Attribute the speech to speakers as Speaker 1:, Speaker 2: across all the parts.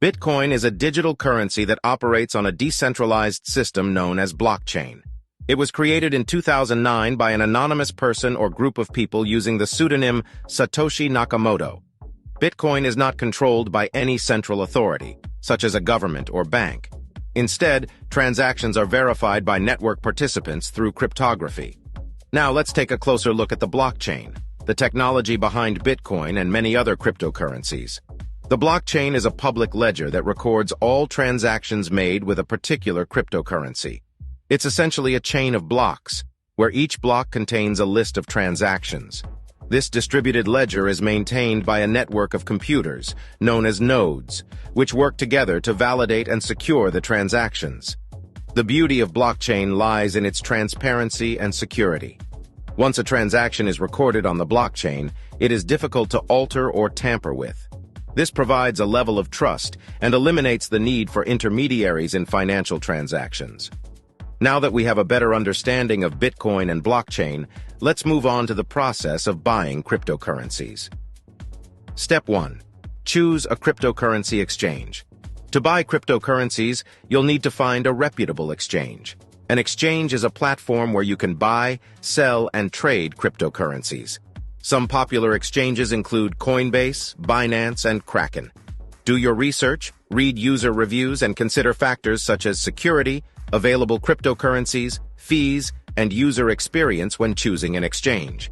Speaker 1: Bitcoin is a digital currency that operates on a decentralized system known as blockchain. It was created in 2009 by an anonymous person or group of people using the pseudonym Satoshi Nakamoto. Bitcoin is not controlled by any central authority, such as a government or bank. Instead, transactions are verified by network participants through cryptography. Now let's take a closer look at the blockchain, the technology behind Bitcoin and many other cryptocurrencies. The blockchain is a public ledger that records all transactions made with a particular cryptocurrency. It's essentially a chain of blocks, where each block contains a list of transactions. This distributed ledger is maintained by a network of computers, known as nodes, which work together to validate and secure the transactions. The beauty of blockchain lies in its transparency and security. Once a transaction is recorded on the blockchain, it is difficult to alter or tamper with. This provides a level of trust and eliminates the need for intermediaries in financial transactions. Now that we have a better understanding of Bitcoin and blockchain, let's move on to the process of buying cryptocurrencies. Step 1. Choose a cryptocurrency exchange. To buy cryptocurrencies, you'll need to find a reputable exchange. An exchange is a platform where you can buy, sell, and trade cryptocurrencies. Some popular exchanges include Coinbase, Binance, and Kraken. Do your research, read user reviews, and consider factors such as security, available cryptocurrencies, fees, and user experience when choosing an exchange.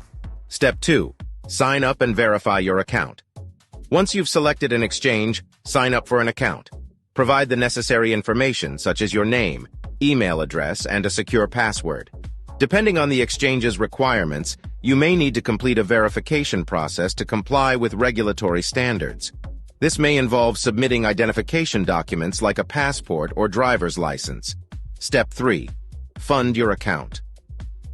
Speaker 1: Step 2. Sign up and verify your account. Once you've selected an exchange, sign up for an account. Provide the necessary information such as your name, email address, and a secure password. Depending on the exchange's requirements, you may need to complete a verification process to comply with regulatory standards. This may involve submitting identification documents like a passport or driver's license. Step 3. Fund your account.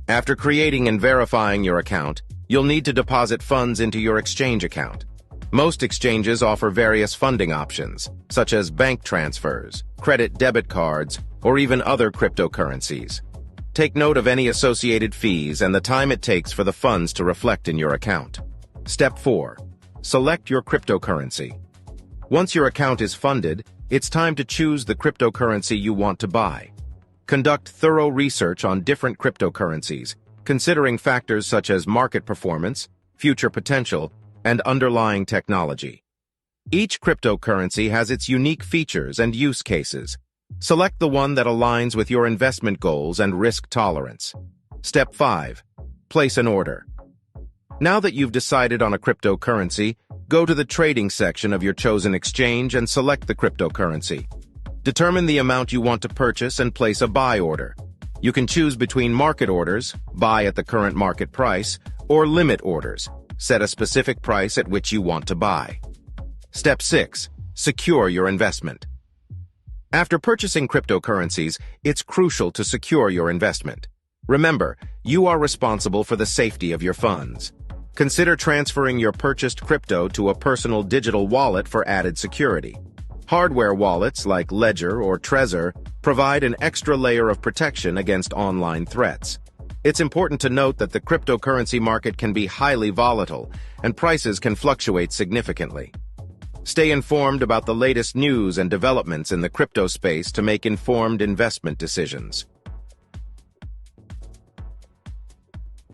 Speaker 1: After creating and verifying your account, you'll need to deposit funds into your exchange account. Most exchanges offer various funding options, such as bank transfers, credit debit cards, or even other cryptocurrencies. Take note of any associated fees and the time it takes for the funds to reflect in your account. Step 4. Select your cryptocurrency. Once your account is funded, it's time to choose the cryptocurrency you want to buy. Conduct thorough research on different cryptocurrencies, considering factors such as market performance, future potential, and underlying technology. Each cryptocurrency has its unique features and use cases. Select the one that aligns with your investment goals and risk tolerance. Step 5. Place an order. Now that you've decided on a cryptocurrency, go to the trading section of your chosen exchange and select the cryptocurrency. Determine the amount you want to purchase and place a buy order. You can choose between market orders, buy at the current market price, or limit orders, set a specific price at which you want to buy. Step 6. Secure your investment. After purchasing cryptocurrencies, it's crucial to secure your investment. Remember, you are responsible for the safety of your funds. Consider transferring your purchased crypto to a personal digital wallet for added security. Hardware wallets like Ledger or Trezor provide an extra layer of protection against online threats. It's important to note that the cryptocurrency market can be highly volatile, and prices can fluctuate significantly. Stay informed about the latest news and developments in the crypto space to make informed investment decisions.